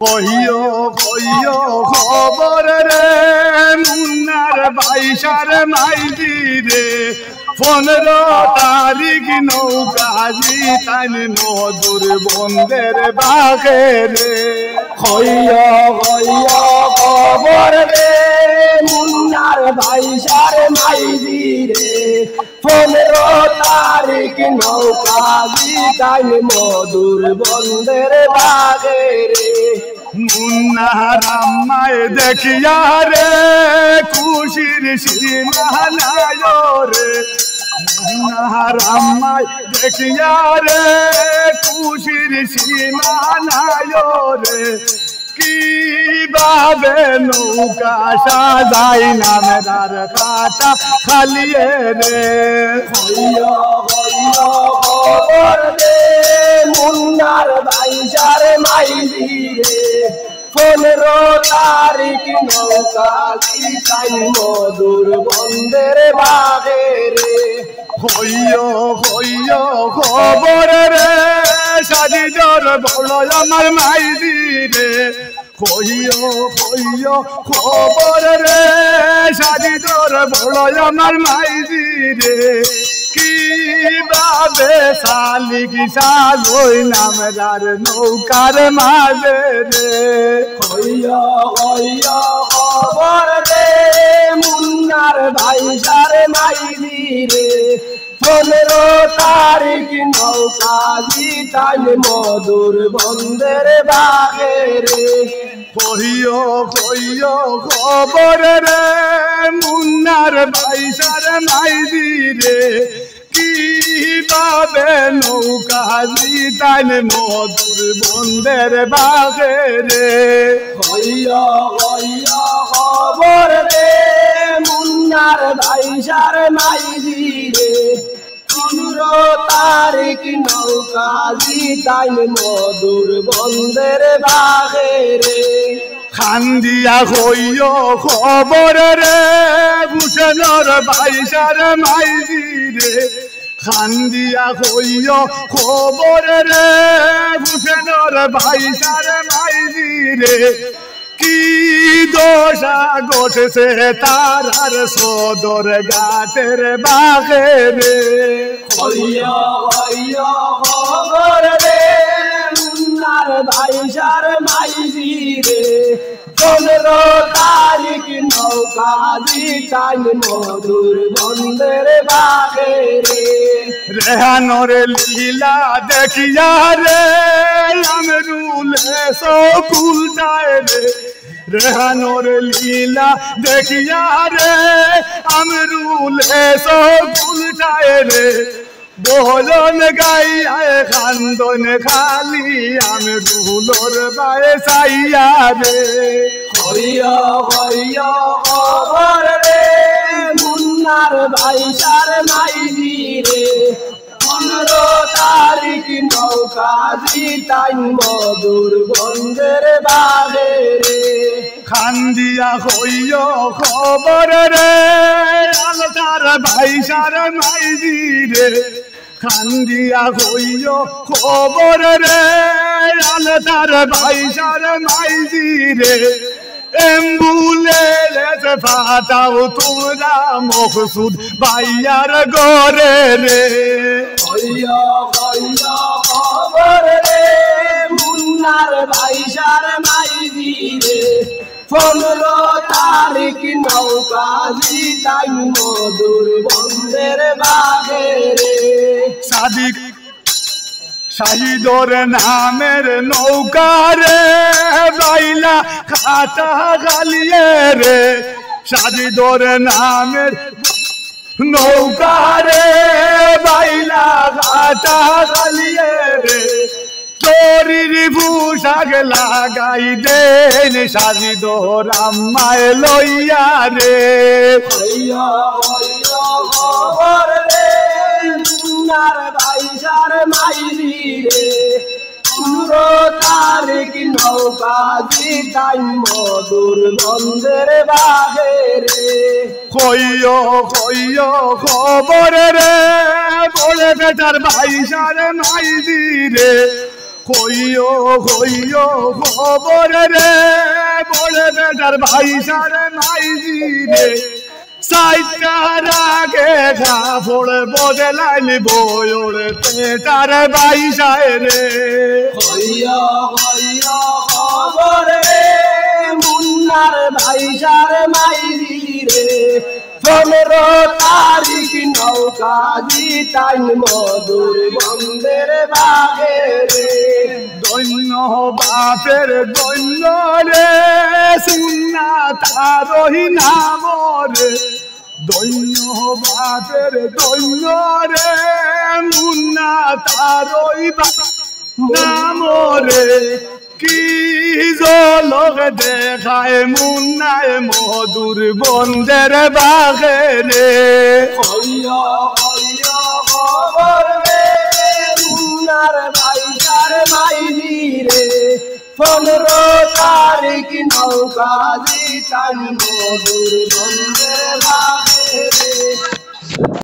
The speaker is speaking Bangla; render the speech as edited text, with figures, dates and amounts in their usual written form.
কইও কইও খবর রে মুন্নার বাইশার মাইজি রে 15 তারিখ নৌকাজি তাইন মধুর বন্দের বাগে রে কইও কইও খবর রে মুন্নার বাইশার মাইজি রে 15 তারিখ নৌকাজি তাইন মধুর বন্দের বাগে রে মুন্নার আম্মায় দেখিয়া রে খুশির সীমা নাই রে মুন্নার আম্মায় দেখিয়া রে খুশির সীমা নাই রে কিভাবে নৌকা সাজাই নামের কাটা খালিয়ে রে কইও কইও খবর রে মুন্নার বাইশার মাইজি রে 15 তারিখ নৌকাজি তাইন মধুর বন্দের বাগে রে হইও হইও খবর রে সাজিদর বড় আমার মাইজি রে হইও হইও খবর রে সাজিদর বড় আমার মাইজি রে কিভাবে শালিক সাজই নামদার নৌকার মাঝে রে কইও কইও খবর রে মুন্নার বাইশার মাইজি রে 15 তারিখ নৌকাজি তাইন মধুর বন্দের বাগে রে কইও কইও খবর রে মুন্নার বাইশার মাইজি রে কিভাবে নৌকাজি তাইন মধুর বন্দের বাগে রে কইও কইও খবর রে মুন্নার বাইশার মাইজি রে 15 তারিখ নৌকাজি তাইন মধুর বন্দের বাগে রে খান্দিয়া হইও খবর রে ভূষণর বাইশার মাইজি রে খান্দিয়া হইও খবর রে ভূষণর বাইশার মাইজি রে কি দোষা ঘটেছে তার সদর ঘাটের বাগে রে কইও কইও খবর রে মুন্নার বাইশার মাইজি রে 15 তারিখ নৌকাজি তাইন মধুর বন্দের বাগে রে রেহানোর লীলা দেখিয়া রে আমরুলে সকুল যায় রে রেহানোর লীলা দেখিয়া রে আমরুলে সকুল যায় রে বলন গাইয়ায় খান্দন খালি আমরুলোর বায়ে সাইয়া রে কইও কইও খবর রে মুন্নার বাইশার মাইজি রে 15 তারিখ নৌকাজি তাইন মধুর বন্দের বাগে রে খান্দিয়া হইও খবর রে আলতার বাইশার মাইজি রে খান্দিয়া হইও খবর রে আলতার বাইশার মাইজি রে এম্বুলেন্স ফাটাও তোমরা মকসুদ বাইয়ার গরে রে কইও কইও খবর রে মুন্নার বাইশার মাইজি রে 15 তারিখ নৌকাজি তাইন মধুর বন্দের বাগে রে সাদিক শাহিদর নামের নৌকা রে বাইলা খাটা গালিয়ে রে শাহিদর নামের নৌকা রে বাইলা খাটা গালিয়ে রে চোরির পোশাক লাগাই দেন শাহিদর আম্মায় লইয়া রে কইও কইও খবর রে মুন্নার বাইশার মাইজি রে 15 তারিখ নৌকাজি তাইন মধুর বন্দের বাগে রে কইও কইও খবর রে বলে বেটার বাইশার মাইজি রে কইও কইও খবর রে বড় বেটার ভাই সারে মাইজি রে সাইটার আগে কাপড় বদলাইল বয়োর পেটার ভাই সায় রে কইও কইও খবর রে মুন্নার ভাই সারে মাইজি রে 15 তারিখ নৌকা জিতাই মধুর বন্ধের বাগে রে দৈন্য বাপের দৈন্য রে সুন্না তারই নাম রে দৈন্য বাপের দৈন্য রে মুন্না তারই নাম রে কি জলক দেখায় মুন্নায় মধুর বন্ধের বাগে রে কইও কইও খবর রে মুন্নার ভাই সারে মাইজি রে 15 তারিখ নৌকা জিতাই মধুর বন্ধের বাগে